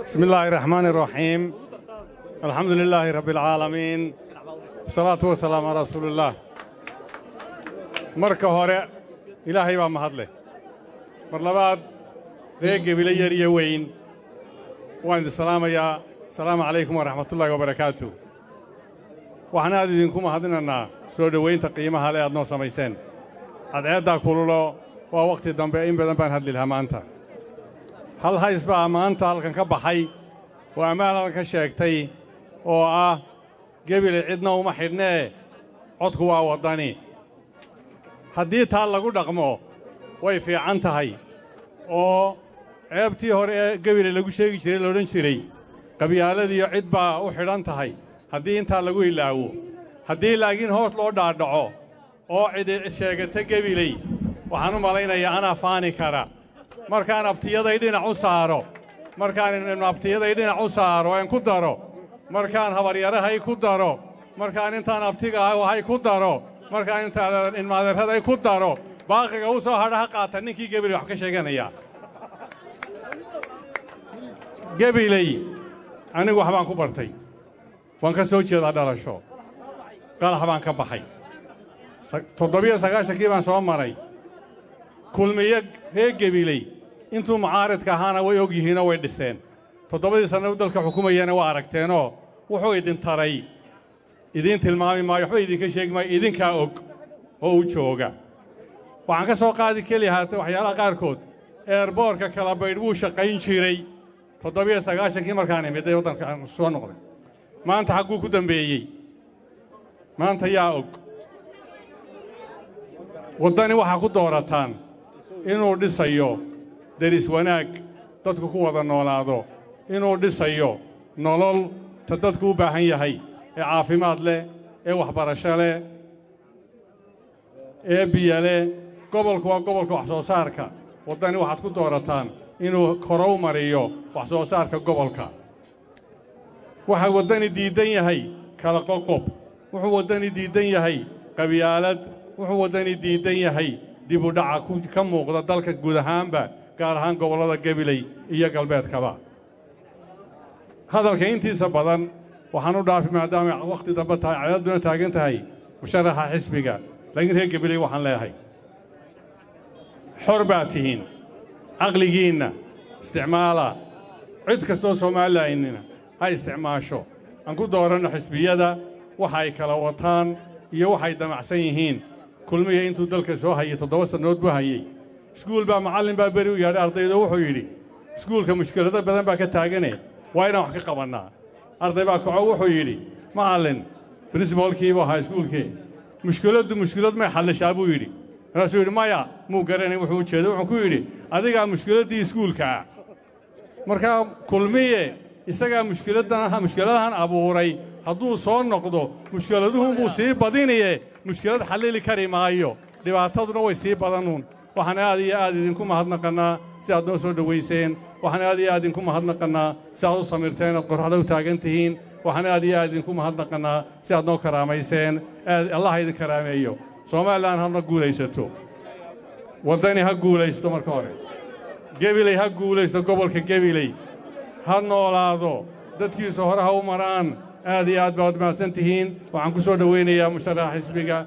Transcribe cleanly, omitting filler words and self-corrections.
بسم الله الرحمن الرحيم. الحمد لله رب العالمين، والصلاة والسلام على رسول الله. marka hore ilaahay baa mahad leh. mar labaad reega wilayar iyo weyn waan idin salaamayaa. Assalaamu calaykum wa rahmatullahi wa barakaatuh. waxaan aad idinku mahadinaynaa soo dhaweynta qiimaha leh aad noo samayseen. cadceedda kululo waa waqti dambe in badan baan hadli lahaa maanta. hal hays baa maanta halkan ka baxay oo ammaan ka sheegtay oo ah gebile cidna uma xidhnee codku waa wadani. haddii taa lagu dhaqmo way fiican tahay oo ceebtii hore ee gebile lagu sheegi jiray la odhan jiray qabyaaladiiyo cid baa u xidhan tahay haddii intaa lagu ilaawo. haddii laakiin hoos loo dhaadhaco oo cidi sheegata gebiley waxaan u malaynayaa anaa faani kara. markaan abtiyaday dhinac u saaro aan ku daro, markaan habaryarahay ku daro, markaan intaan abtiga ahay ku daro, markaan intaan ilmaadeeraday ku daro, baaqiga u soo hadha ha qaata ninkii gebiley wax ka sheeganaya. gebiley anigu wax baan ku bartay, waan ka soo jeedaa dhalasho, qalax baan ka baxay. 97kii baan soo maray kulmiye reer gebiley intuu mucaaradka ahaana way og yihiinoo way dhiseen. 7 sano dalka xukumayana waa aragteenoo wuxuu idin taray idin tilmaami maayo, waxba idinka sheegi maayo, idinkaa og oo u jooga. waxaan ka soo qaadi keliya waxyaalaha qaarkood eerboorka kala baydh wuu shaqayn jiray 97kii markaan imiday waddanka soo noqday. maanta xagguu ku dambeeyey? maanta yaa og? waddani waxaa ku doorataan inuu dhisayo deris wanaag dadku ku wada noolaado, inuu dhisayo nolol ta dadku u baahan yahay ee caafimaad leh, ee waxbarasho leh, ee biyo leh. gobolku waa gobolka wax soo saarka. waddani waxaad ku doorataan inuu korow mariyo wax soo saarka gobolka. waxaa waddani diidan yahay kala qoqob, wuxuu waddani diidan yahay qabyaalad, wuxuu waddani diidan yahay dib u dhaca ka muuqda dalka guud ahaanba, gaar ahaan gobollada gebiley iyo galbeedkaba. hadalka intiisa badan waxaan u dhaafi maadaama wakhti dambe tahay cadaaduna taagan tahay musharaxa xisbiga. laakiin reer gebiley waxaan leeyahay xor baad tihiin, caqligiinna isticmaala. cid kastoo Soomaalilaynina ha isticmaasho. aan ku dooranno xisbiyada waxa ay kala wataan iyo waxay damacsan yihiin. kulmiye intuu dalka soo hayay 7 sannood buu hayay. iskuul baa macallin baa beri u yaadhay ardayda wuxuu yidhi iskuulka mushkilado badan baa ka taagane waa inaan wax ka qabannaa. arday baa kaco wuxuu yidhi macallin principalkiibuu ahaa iskuulkee mushkilad may xallishaa buu yidhi. markaasuu yidhi maya muu garanay wuxuu u jeeday. wuxuu ku yidhi adigaa mushkiladdii iskuulkaa. markaa kulmiye isagaa mushkiladahan abuuray. hadduu soo noqdo mushkiladuhunbuu sii badinaye mushkilad xallili kari maayo. dhibaataduna way sii badanuun. waxaan aad iyo aad idinku mahadnaqannaa si aad noo soo dhowayseen. waxaan aad iyo aad idinku mahadnaqannaa si aad u samirteen ood qorraxda u taagan tihiin. waxaan aad iyo aad idinku mahadnaqannaa si aad noo karaamayseen. allah idin karaameeyo. Soomaaliland hadna guulaysato. waddani ha guulaysto. marka hore gebiley ha guulaysto. gobolka gebiley ha noolaado. dadkiisa hore ha u maraan. aad iyo aad baad mahadsan tihiin. waxaan ku soo dhowaynayaa musharaxa xisbiga.